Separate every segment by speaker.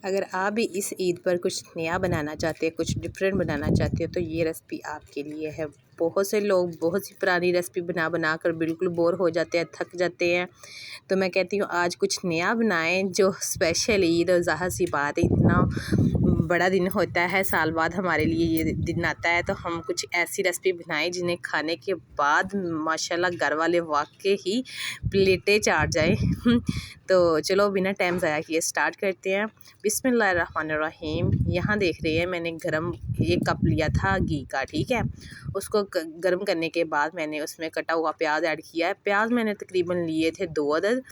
Speaker 1: अगर आप भी इस ईद पर कुछ नया बनाना चाहते हैं, कुछ डिफरेंट बनाना चाहते हो तो ये रेसिपी आपके लिए है। बहुत से लोग बहुत सी पुरानी रेसिपी बना बना कर बिल्कुल बोर हो जाते हैं, थक जाते हैं। तो मैं कहती हूँ आज कुछ नया बनाएं जो स्पेशल ईद और ज़ाहिर सी बात है इतना बड़ा दिन होता है, साल बाद हमारे लिए ये दिन आता है। तो हम कुछ ऐसी रेसिपी बनाएं जिन्हें खाने के बाद माशाल्लाह घर वाले वाकई ही प्लेटें चाट जाए। तो चलो बिना टाइम ज़ाया किए स्टार्ट करते हैं। बिस्मिल्लाहिर्रहमानिर्रहीम। यहाँ देख रहे हैं मैंने गरम 1 कप लिया था घी का, ठीक है। उसको गर्म करने के बाद मैंने उसमें कटा हुआ प्याज ऐड किया है। प्याज मैंने तकरीबन लिए थे 2 अदद।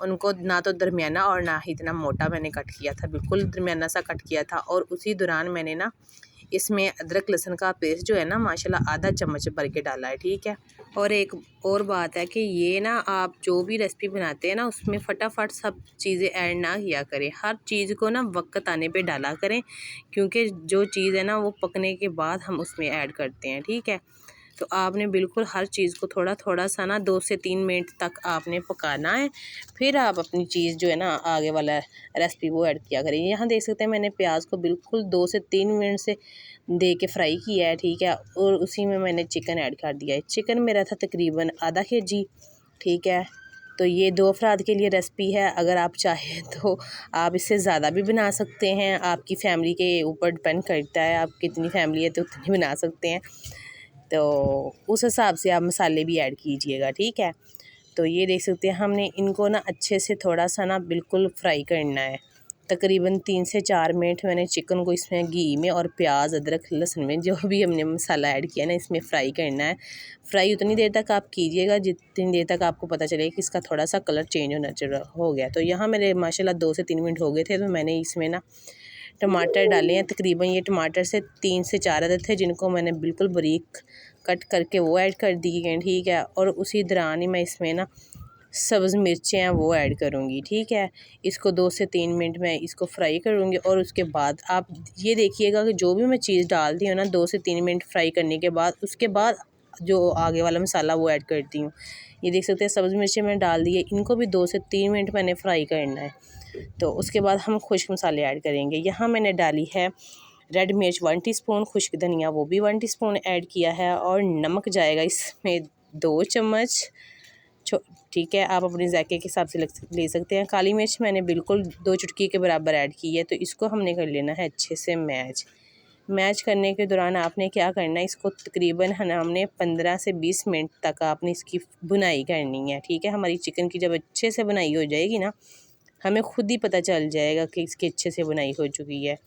Speaker 1: उनको ना तो दरमियाना और ना ही इतना मोटा मैंने कट किया था, बिल्कुल दरमियाना सा कट किया था। और उसी दौरान मैंने ना इसमें अदरक लहसुन का पेस्ट जो है ना माशाल्लाह आधा चम्मच भर के डाला है, ठीक है। और एक और बात है कि ये ना आप जो भी रेसिपी बनाते हैं ना उसमें फटाफट सब चीज़ें ऐड ना किया करें। हर चीज़ को ना वक्त आने पे डाला करें, क्योंकि जो चीज़ है ना वो पकने के बाद हम उसमें ऐड करते हैं, ठीक है। तो आपने बिल्कुल हर चीज़ को थोड़ा थोड़ा सा ना 2 से 3 मिनट तक आपने पकाना है। फिर आप अपनी चीज़ जो है ना आगे वाला रेसिपी वो ऐड किया करें। यहाँ देख सकते हैं मैंने प्याज को बिल्कुल 2 से 3 मिनट से दे के फ्राई किया है, ठीक है। और उसी में मैंने चिकन ऐड कर दिया है। चिकन मेरा था तकरीबन आधा kg, ठीक है। तो ये 2 अफराद के लिए रेसिपी है। अगर आप चाहें तो आप इससे ज़्यादा भी बना सकते हैं, आपकी फ़ैमिली के ऊपर डिपेंड करता है आप कितनी फ़ैमिली है तो उतनी बना सकते हैं। तो उस हिसाब से आप मसाले भी ऐड कीजिएगा, ठीक है। तो ये देख सकते हैं हमने इनको ना अच्छे से थोड़ा सा ना बिल्कुल फ्राई करना है। तकरीबन 3 से 4 मिनट मैंने चिकन को इसमें घी में और प्याज अदरक लहसुन में जो भी हमने मसाला ऐड किया ना इसमें फ्राई करना है। फ्राई उतनी देर तक आप कीजिएगा जितनी देर तक आपको पता चले कि इसका थोड़ा सा कलर चेंज होना हो गया। तो यहाँ मेरे माशाल्लाह 2 से 3 मिनट हो गए थे। तो मैंने इसमें ना टमाटर डाले हैं। तकरीबन ये टमाटर से 3 से 4 अदद थे जिनको मैंने बिल्कुल बारीक कट करके वो ऐड कर दी है, ठीक है। और उसी दौरान ही मैं इसमें ना सब्ज़ मिर्चें हैं वो ऐड करूँगी, ठीक है। इसको 2 से 3 मिनट मैं इसको फ्राई करूँगी। और उसके बाद आप ये देखिएगा कि जो भी मैं चीज़ डालती हूँ ना 2 से 3 मिनट फ्राई करने के बाद उसके बाद जो आगे वाला मसाला वो ऐड करती हूँ। ये देख सकते हैं सब्ज़ मिर्चें मैंने डाल दी है, इनको भी 2 से 3 मिनट मैंने फ्राई करना है। तो उसके बाद हम खुश्क मसाले ऐड करेंगे। यहाँ मैंने डाली है रेड मिर्च 1 टीस्पून, खुश्क धनिया वो भी 1 टीस्पून ऐड किया है। और नमक जाएगा इसमें 2 चम्मच, ठीक है। आप अपने जायके के हिसाब से ले सकते हैं। काली मिर्च मैंने बिल्कुल 2 चुटकी के बराबर ऐड की है। तो इसको हमने कर लेना है अच्छे से मैच करने के दौरान आपने क्या करना है, इसको तकरीबन हमने 15 से 20 मिनट तक आपने इसकी बुनाई करनी है, ठीक है। हमारी चिकन की जब अच्छे से बुनाई हो जाएगी ना हमें खुद ही पता चल जाएगा कि इसकी अच्छे से बुनाई हो चुकी है।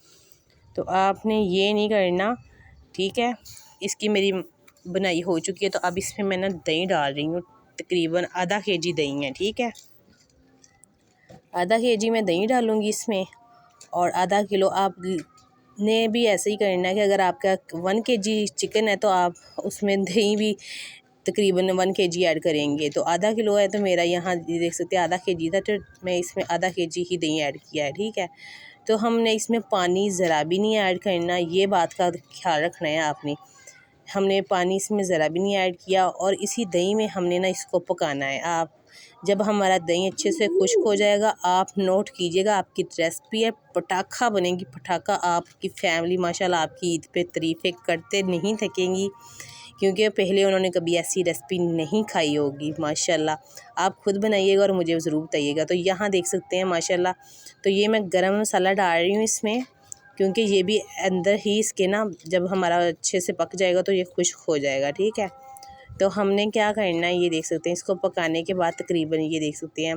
Speaker 1: तो आपने ये नहीं करना, ठीक है। इसकी मेरी बुनाई हो चुकी है। तो अब इसमें मैं ना दही डाल रही हूँ, तकरीबन आधा kg दही है, ठीक है। आधा kg मैं दही डालूँगी इसमें। और आधा किलो आप ने भी ऐसे ही करना है कि अगर आपका 1 kg चिकन है तो आप उसमें दही भी तकरीबन 1 kg ऐड करेंगे। तो आधा किलो है तो मेरा यहाँ देख सकते हैं आधा kg था, तो मैं इसमें आधा kg ही दही ऐड किया है, ठीक है। तो हमने इसमें पानी ज़रा भी नहीं ऐड करना, ये बात का ख्याल रखना है आपने। हमने पानी इसमें ज़रा भी नहीं ऐड किया और इसी दही में हमने ना इसको पकाना है। आप जब हमारा दही अच्छे से खुश्क हो जाएगा आप नोट कीजिएगा आपकी रेसिपी है पटाखा बनेगी, पटाखा। आपकी फैमिली माशाल्लाह आपकी ईद पे तारीफ़ें करते नहीं थकेंगी, क्योंकि पहले उन्होंने कभी ऐसी रेसिपी नहीं खाई होगी माशाल्लाह। आप खुद बनाइएगा और मुझे ज़रूर बताइएगा। तो यहाँ देख सकते हैं माशाल्लाह। तो ये मैं गरम मसाला डाल रही हूँ इसमें, क्योंकि ये भी अंदर ही इसके ना जब हमारा अच्छे से पक जाएगा तो ये खुश्क हो जाएगा, ठीक है। तो हमने क्या करना है ये देख सकते हैं, इसको पकाने के बाद तकरीबन ये देख सकते हैं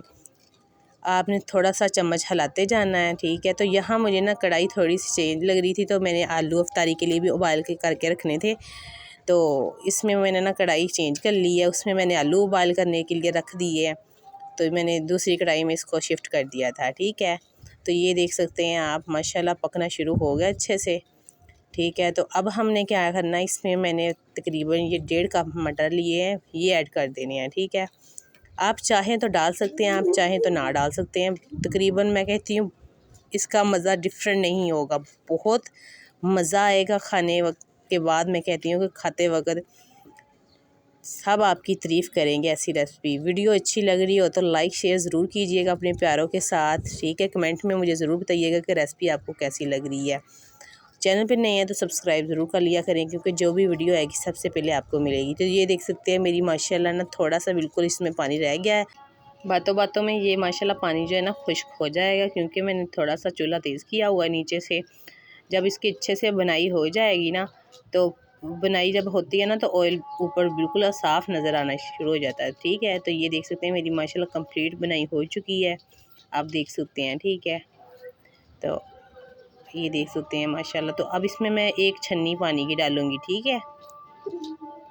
Speaker 1: आपने थोड़ा सा चम्मच हिलाते जाना है, ठीक है। तो यहाँ मुझे ना कढ़ाई थोड़ी सी चेंज लग रही थी, तो मैंने आलू अफ्तारी के लिए भी उबाल के करके रखने थे। तो इसमें मैंने ना कढ़ाई चेंज कर ली है, उसमें मैंने आलू उबाल करने के लिए रख दिए है। तो मैंने दूसरी कढ़ाई में इसको शिफ्ट कर दिया था, ठीक है। तो ये देख सकते हैं आप माशाल्लाह पकना शुरू हो गया अच्छे से, ठीक है। तो अब हमने क्या करना है, इसमें मैंने तकरीबन ये 1.5 कप मटर लिए हैं, ये ऐड कर देने हैं, ठीक है। आप चाहें तो डाल सकते हैं, आप चाहें तो ना डाल सकते हैं। तकरीबन मैं कहती हूँ इसका मज़ा डिफरेंट नहीं होगा, बहुत मज़ा आएगा खाने के बाद। मैं कहती हूँ कि खाते वक्त सब आपकी तारीफ़ करेंगे ऐसी रेसिपी। वीडियो अच्छी लग रही हो तो लाइक शेयर ज़रूर कीजिएगा अपने प्यारों के साथ, ठीक है। कमेंट में मुझे ज़रूर बताइएगा कि रेसिपी आपको कैसी लग रही है। चैनल पर नए हैं तो सब्सक्राइब ज़रूर कर लिया करें, क्योंकि जो भी वीडियो आएगी सबसे पहले आपको मिलेगी। तो ये देख सकते हैं मेरी माशाल्लाह ना थोड़ा सा बिल्कुल इसमें पानी रह गया है। बातों बातों में ये माशाल्लाह पानी जो है ना खुश्क हो जाएगा, क्योंकि मैंने थोड़ा सा चूल्हा तेज़ किया हुआ है नीचे से। जब इसकी अच्छे से बनाई हो जाएगी ना, तो बनाई जब होती है ना तो ऑयल ऊपर बिल्कुल साफ़ नज़र आना शुरू हो जाता है, ठीक है। तो ये देख सकते हैं मेरी माशाल्लाह कंप्लीट बनाई हो चुकी है, आप देख सकते हैं, ठीक है। तो ये देख सकते हैं माशाल्लाह। तो अब इसमें मैं एक छन्नी पानी की डालूँगी, ठीक है।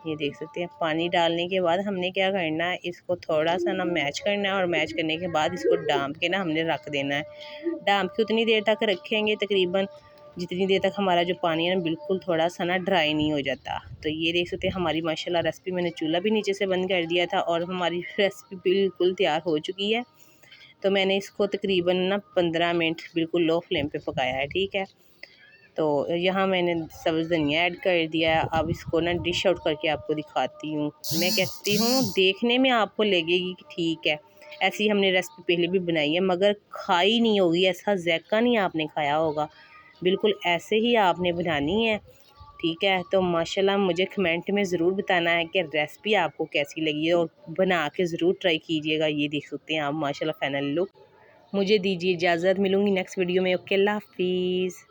Speaker 1: ये देख सकते हैं पानी डालने के बाद हमने क्या करना है, इसको थोड़ा सा ना मैच करना है, और मैच करने के बाद इसको डाम के ना हमने रख देना है। डाम के उतनी देर तक रखेंगे तकरीबन जितनी देर तक हमारा जो पानी है ना बिल्कुल थोड़ा सा ना ड्राई नहीं हो जाता। तो ये देख सकते हैं हमारी माशाल्लाह रेसिपी, मैंने चूल्हा भी नीचे से बंद कर दिया था और हमारी रेसिपी बिल्कुल तैयार हो चुकी है। तो मैंने इसको तकरीबन ना 15 मिनट बिल्कुल लो फ्लेम पे पकाया है, ठीक है। तो यहाँ मैंने सब्ज़ धनिया ऐड कर दिया है। अब इसको ना डिश आउट करके आपको दिखाती हूँ। मैं कहती हूँ देखने में आपको लगेगी कि ठीक है, ऐसी हमने रेसिपी पहले भी बनाई है, मगर खाई नहीं होगी, ऐसा ज़ायका नहीं आपने खाया होगा। बिल्कुल ऐसे ही आपने बनानी है, ठीक है। तो माशाल्लाह मुझे कमेंट में ज़रूर बताना है कि रेसिपी आपको कैसी लगी है, और बना के ज़रूर ट्राई कीजिएगा। ये देख सकते हैं आप माशाल्लाह फाइनल लुक। मुझे दीजिए इजाज़त, मिलूँगी नेक्स्ट वीडियो में। ओके, अल्लाह हाफिज़।